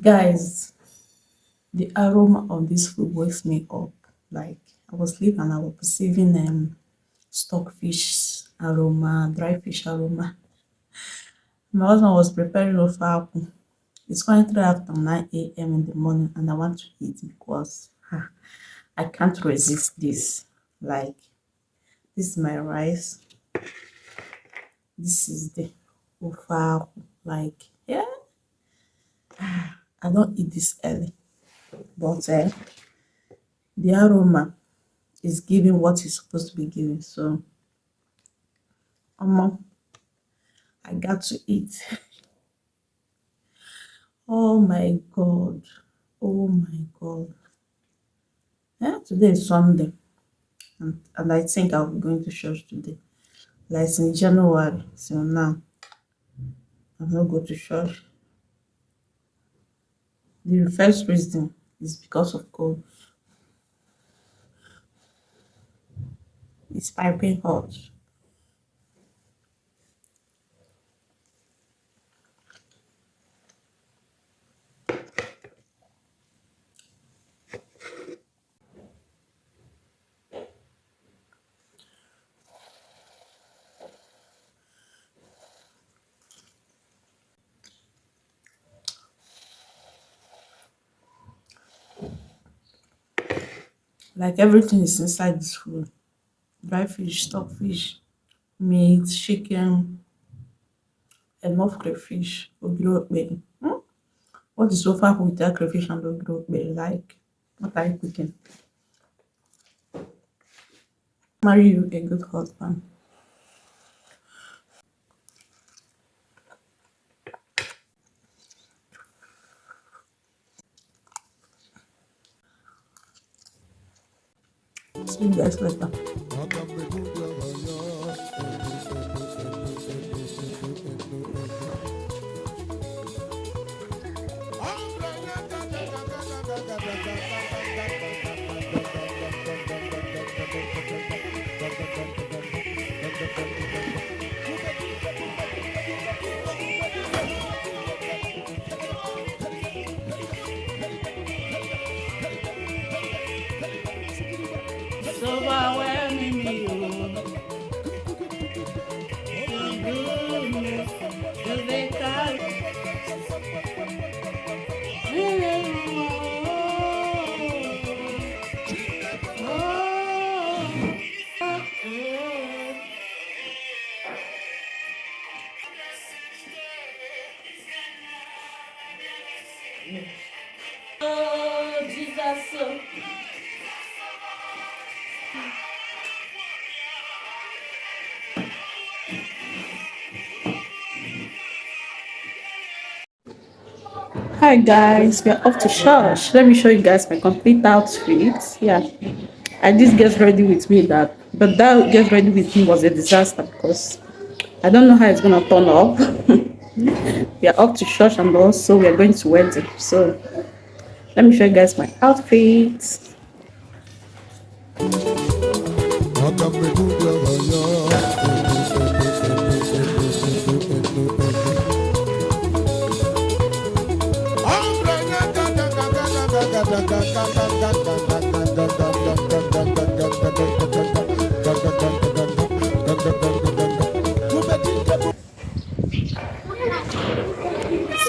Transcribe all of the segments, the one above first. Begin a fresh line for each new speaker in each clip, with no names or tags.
Guys, the aroma of this food wakes me up. Like I was sleeping and I was perceiving stockfish aroma, dry fish aroma. My husband was preparing ofe akwu. It's currently after 9 a.m. in the morning and I want to eat because I can't resist this. Like this is my rice. This is the ofe akwu. Like yeah, I don't eat this early, but the aroma is giving what it's supposed to be giving. So, I got to eat. Oh my God. Oh my God. Yeah, today is Sunday. And I think I'll be going to church today. Like in January. So now, I'm not going to church. The first reason is because of cold. It's piping hot. Like everything is inside this food. Dry fish, stockfish, meat, chicken, enough crayfish, ogirokbe. What is so far without crayfish and ogirokbe? Like, what are you cooking? Marry you a good husband. See you guys later. It's overwhelming me, oh. Goodness, 'cause they carry. Oh, Jesus. Hi guys, we are off to church. Let me show you guys my complete outfit. Yeah, I just get ready with me but that get ready with me was a disaster because I don't know how it's gonna turn up. We are off to church and also we are going to wedding. So let me show you guys my outfit.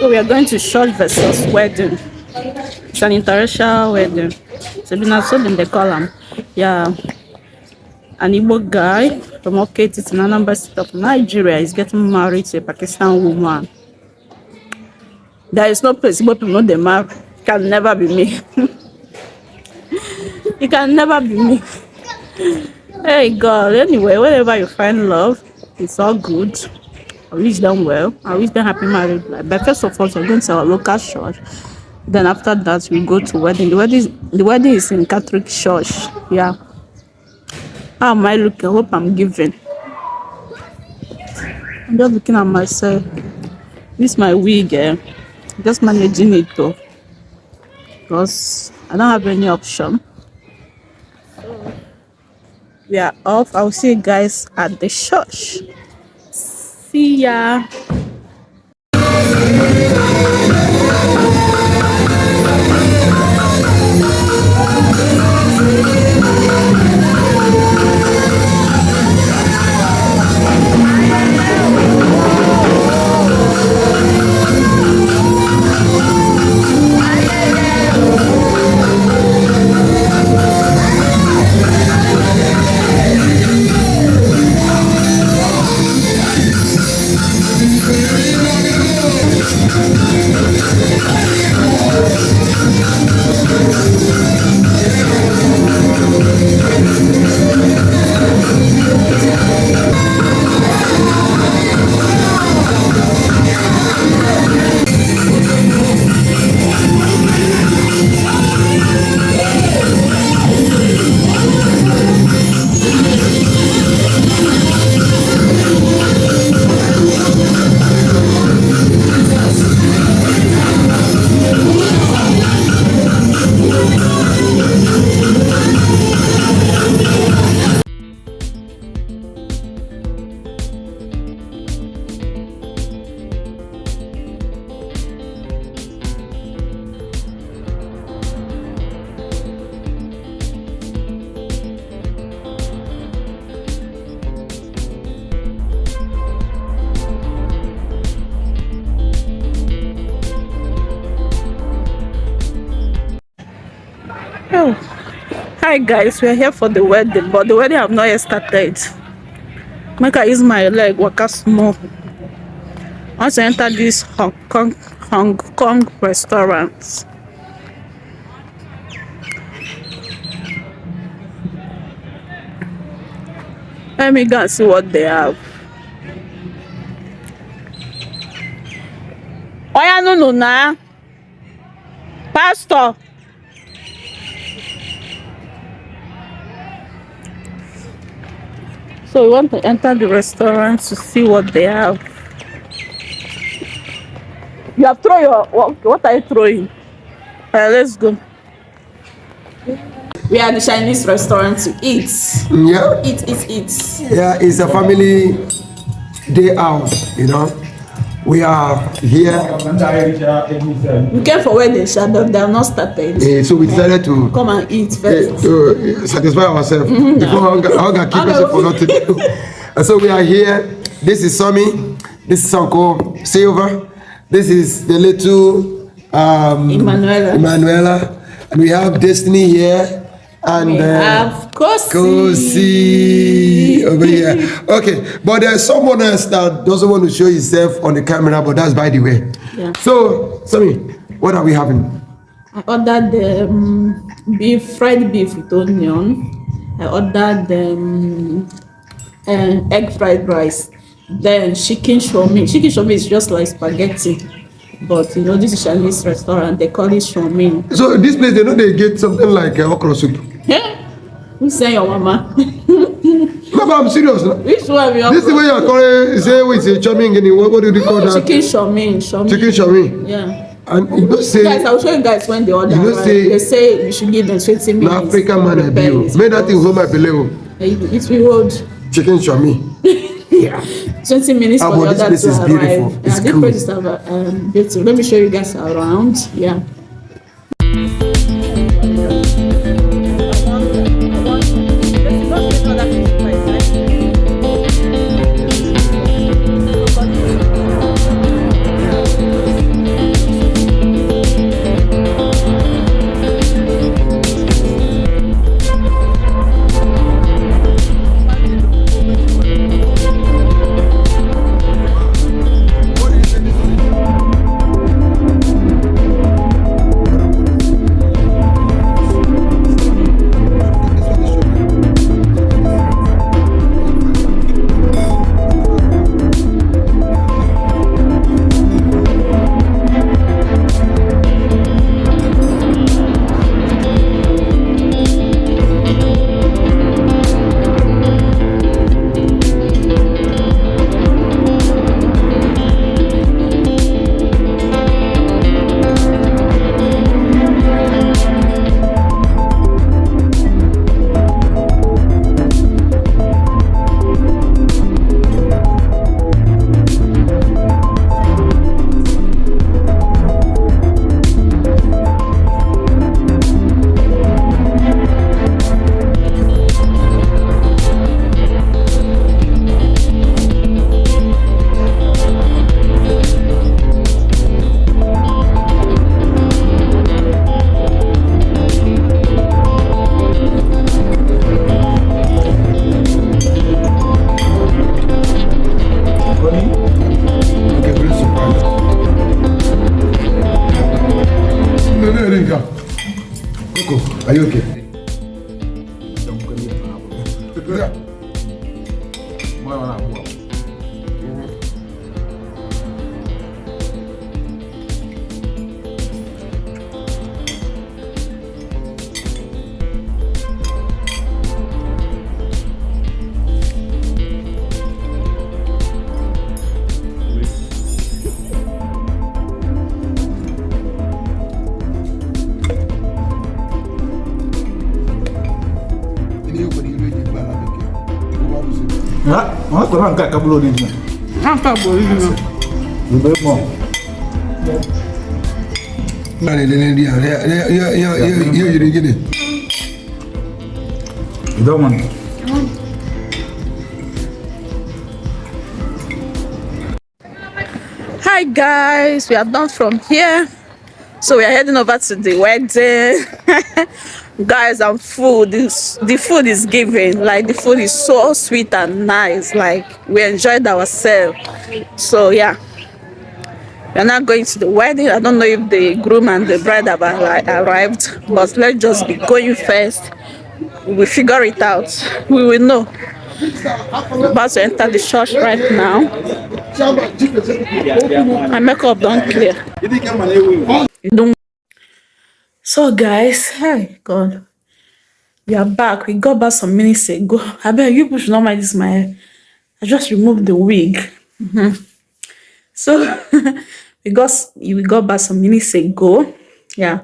So we are going to church versus wedding. It's an interracial wedding. So they call him. Yeah. An Igbo guy from Oketi in Anambra State of Nigeria is getting married to a Pakistan woman. There is no place Igbo people know they marry. It can never be me. It can never be me. Hey God, anyway, whenever you find love, it's all good. I wish them well. I wish them happy married life. But first of all, we're going to our local church. Then after that, we go to wedding. The wedding is in Catholic church. Yeah. How am I looking? I hope I'm giving. I'm just looking at myself. This my wig, just managing it though, because I don't have any option. We are off. I'll see you guys at the church. See ya. Oh, hi guys, we're here for the wedding, but the wedding have not yet started. Make I use my leg, waka small. Once I enter this Hong Kong restaurant. Let me go and see what they have. Oh yeah, no, nah. Pastor. So we want to enter the restaurant to see what they have. You have thrown your what are you throwing? Let's go. We are at the Chinese restaurant to eat.
Yeah.
Eat.
Yeah, it's a family day out, you know. We are here.
We came for wedding, but they have not started.
So we decided to
come and eat first.
To satisfy ourselves before hunger keep us for nothing. And so we are here. This is Somi. This is Uncle Silver. This is the little Emanuela. And we have Destiny here. And we
have
Kosi over here. Okay, but there's someone else that doesn't want to show himself on the camera, but that's by the way.
Yeah.
So, Somi, what are we having?
I ordered the fried beef with onion. I ordered the egg fried rice. Then chicken shomi. Chicken shomi is just like spaghetti. But you know, this is Chinese restaurant, they call it shomi.
So this place, they know they get something like okra soup.
Yeah? Who say your mama?
No, but I'm serious. No?
Which one?
This is the way you're calling it, say with a choming, what do you call that?
Chicken shomi.
Chicken shomi.
Yeah.
And you don't say,
guys, I'll show you guys when they order.
You know,
right?
say,
they say we should give them 20 minutes.
African man I be. Made that thing home my below.
It will hold.
Chicken shomi.
Yeah. 20 minutes for the order to arrive.
This place is beautiful. It's
this place is beautiful. Let me show you guys around. Yeah.
Yeah.
Nó có thằng cạnh cặp lô đi này.
Tá bom, não.
Đúng đấy không?
Này lên đi à? Yêu gì đi?
Đâu mà.
Hi guys, we are done from here. So we are heading over to the wedding. Guys, I'm full. The food is giving. Like the food is so sweet and nice. Like we enjoyed ourselves. So yeah. We are not going to the wedding. I don't know if the groom and the bride have arrived, but let's just be going first. We will figure it out. We will know. We're about to enter the church right now. My makeup don't clear. You don't. So guys, hey God, we are back. We got back some minutes ago. I bet you people should not mind this my hair. I just removed the wig. So we got back some minutes ago. Yeah,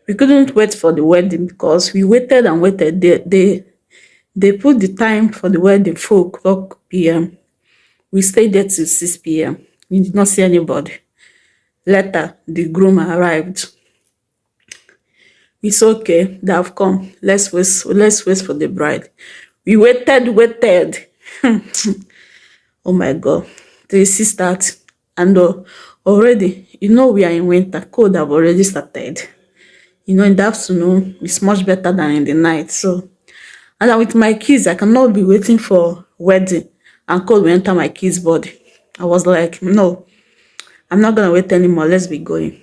we couldn't wait for the wedding because we waited and waited. They put the time for the wedding 4 o'clock p.m. We stayed there till 6 p.m. We did not see anybody. Later, the groom arrived. It's okay, they have come. Let's wait for the bride. We waited. Oh my God. The start. And already, you know we are in winter. Cold have already started. You know, in the afternoon, it's much better than in the night. So, and then with my kids, I cannot be waiting for wedding and cold will enter my kids' body. I was like, no, I'm not gonna wait anymore. Let's be going.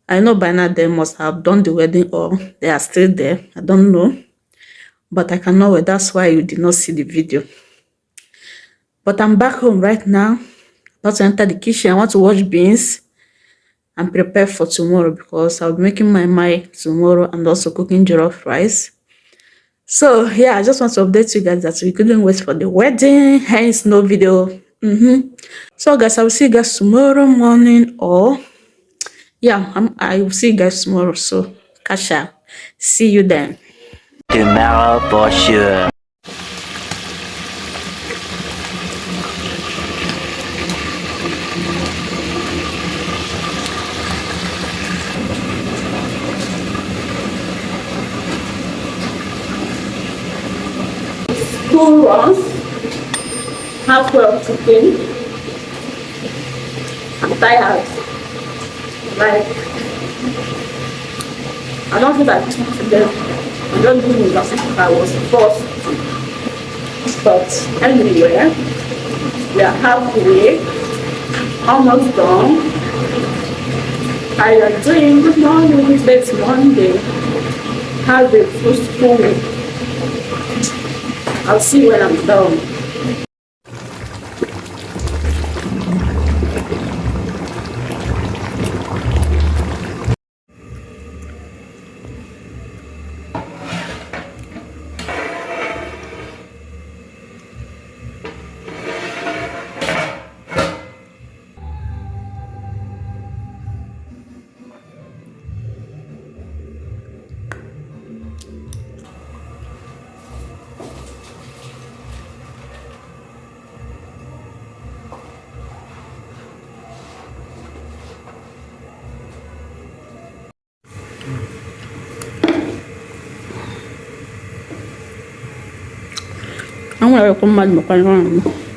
I know by now they must have done the wedding or they are still there. I don't know. But I cannot wait. That's why you did not see the video. But I'm back home right now. About to enter the kitchen. I want to wash beans and prepare for tomorrow because I'll be making my mai tomorrow and also cooking jollof rice. So yeah, I just want to update you guys that we couldn't wait for the wedding, hence no video. So guys, I will see you guys tomorrow morning or yeah, I will see you guys tomorrow. So catch up. See you then.
Tomorrow for sure.
School runs, halfway of cooking. I'm tired. Like, I don't think I took to them. I don't do it as if I was forced to. But anyway, we are halfway, almost done. How you are doing? Good morning, it's Monday. Have a fruitful week. I'll see you when I'm done. I'm gonna recommend mukbang.